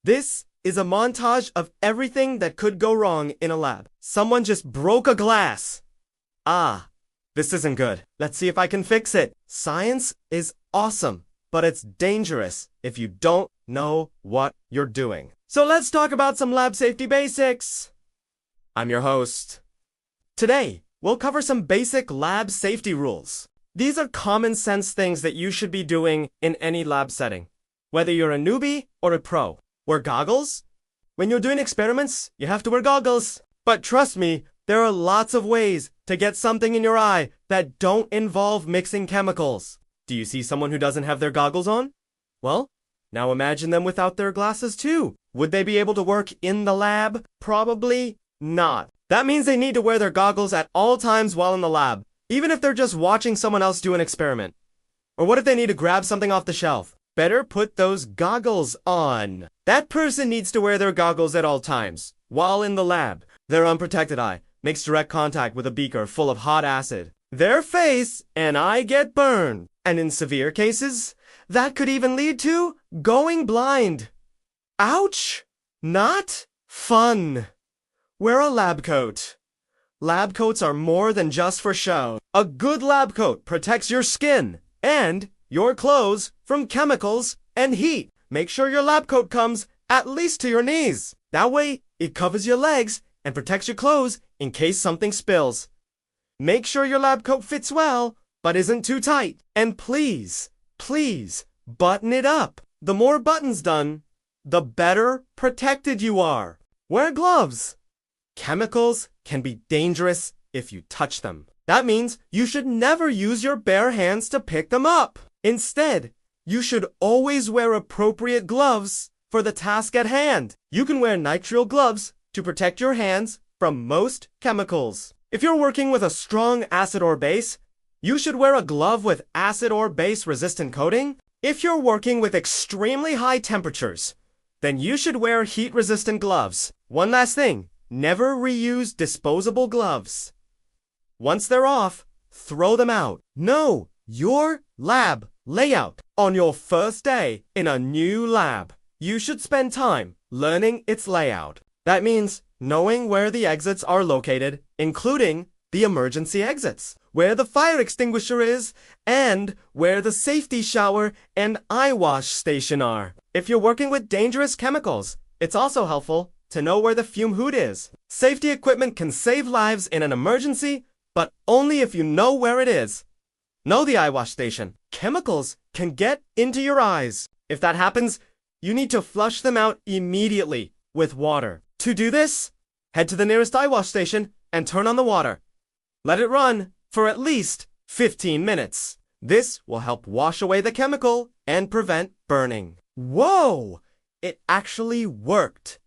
This is a montage of everything that could go wrong in a lab. Someone just broke a glass. Ah, this isn't good. Let's see if I can fix it. Science is awesome, but it's dangerous if you don't know what you're doing. So let's talk about some lab safety basics. I'm your host. Today, we'll cover some basic lab safety rules. These are common sense things that you should be doing in any lab setting, whether you're a newbie or a pro. Wear goggles? When you're doing experiments, you have to wear goggles. But trust me, there are lots of ways to get something in your eye that don't involve mixing chemicals. Do you see someone who doesn't have their goggles on? Well, now imagine them without their glasses too. Would they be able to work in the lab? Probably not. That means they need to wear their goggles at all times while in the lab, even if they're just watching someone else do an experiment. Or what if they need to grab something off the shelf? Better put those goggles on. That person needs to wear their goggles at all times. While in the lab, their unprotected eye makes direct contact with a beaker full of hot acid. Their face and eye get burned. And in severe cases, that could even lead to going blind. Ouch! Not fun. Wear a lab coat. Lab coats are more than just for show. A good lab coat protects your skin and your clothes from chemicals and heat. Make sure your lab coat comes at least to your knees. That way, it covers your legs and protects your clothes in case something spills. Make sure your lab coat fits well, but isn't too tight. And please, button it up. The more buttons done, the better protected you are. Wear gloves. Chemicals can be dangerous if you touch them. That means you should never use your bare hands to pick them up. Instead, you should always wear appropriate gloves for the task at hand. You can wear nitrile gloves to protect your hands from most chemicals. If you're working with a strong acid or base, you should wear a glove with acid or base resistant coating. If you're working with extremely high temperatures, then you should wear heat resistant gloves. One last thing, never reuse disposable gloves. Once they're off, throw them out. Know your lab layout. On your first day in a new lab, you should spend time learning its layout. That means knowing where the exits are located, including the emergency exits, where the fire extinguisher is, and where the safety shower and eye wash station are. If you're working with dangerous chemicals, it's also helpful to know where the fume hood is. Safety equipment can save lives in an emergency, but only if you know where it is. Know the eye wash station. Chemicals can get into your eyes. If that happens, you need to flush them out immediately with water. To do this, head to the nearest eye wash station and turn on the water. Let it run for at least 15 minutes. This will help wash away the chemical and prevent burning. Whoa! It actually worked.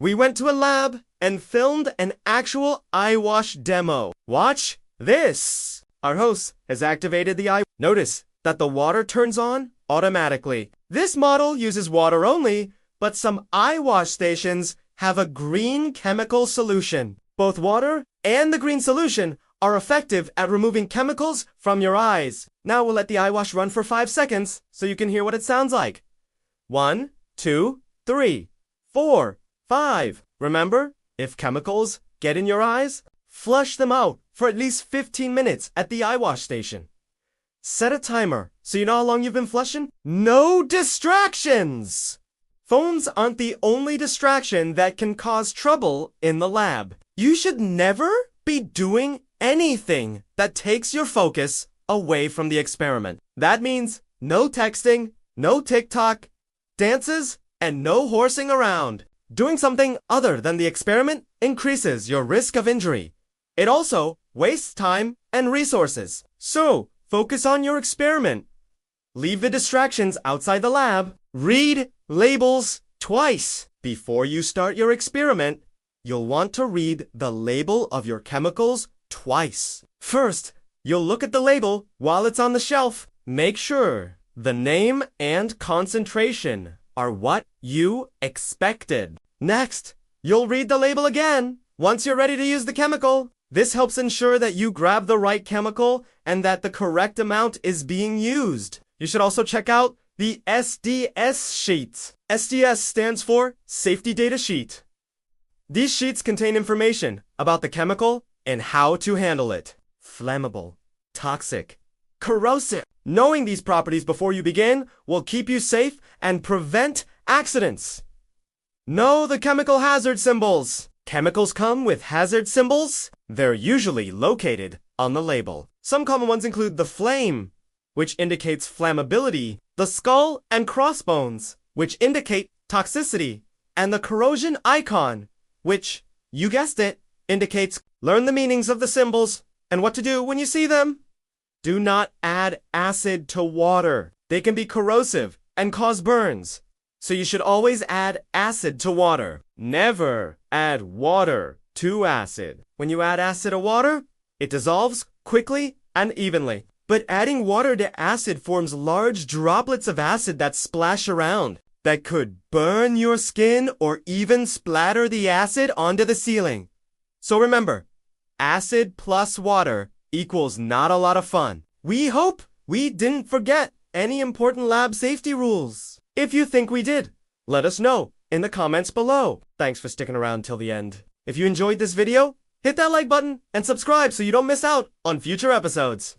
We went to a lab and filmed an actual eye wash demo. Watch this. Our host has activated the eye. Notice that the water turns on automatically. This model uses water only, but some eye wash stations have a green chemical solution. Both water and the green solution are effective at removing chemicals from your eyes. Now we'll let the eye wash run for 5 seconds so you can hear what it sounds like. 1, 2, 3, 4, 5. Remember, if chemicals get in your eyes, flush them out for at least 15 minutes at the eye wash station. Set a timer so you know how long you've been flushing. No distractions! Phones aren't the only distraction that can cause trouble in the lab. You should never be doing anything that takes your focus away from the experiment. That means no texting, no TikTok, dances, and no horsing around. Doing something other than the experiment increases your risk of injury. It also wastes time and resources. So, focus on your experiment. Leave the distractions outside the lab. Read labels twice. Before you start your experiment, you'll want to read the label of your chemicals twice. First, you'll look at the label while it's on the shelf. Make sure the name and concentration are what you expected. Next, you'll read the label again once you're ready to use the chemical. This helps ensure that you grab the right chemical and that the correct amount is being used. You should also check out the SDS sheet. SDS stands for Safety Data Sheet. These sheets contain information about the chemical and how to handle it. Flammable, toxic, corrosive. Knowing these properties before you begin will keep you safe and prevent accidents. Know the chemical hazard symbols. Chemicals come with hazard symbols. They're usually located on the label. Some common ones include the flame, which indicates flammability, the skull and crossbones, which indicate toxicity, and the corrosion icon, which, you guessed it, indicates. Learn the meanings of the symbols and what to do when you see them. Do not add acid to water. They can be corrosive and cause burns. So you should always add acid to water. Never add water to acid. When you add acid to water, it dissolves quickly and evenly. But adding water to acid forms large droplets of acid that splash around, that could burn your skin or even splatter the acid onto the ceiling. So remember, acid plus water equals not a lot of fun. We hope we didn't forget any important lab safety rules. If you think we did, let us know in the comments below. Thanks for sticking around till the end. If you enjoyed this video, hit that like button and subscribe so you don't miss out on future episodes.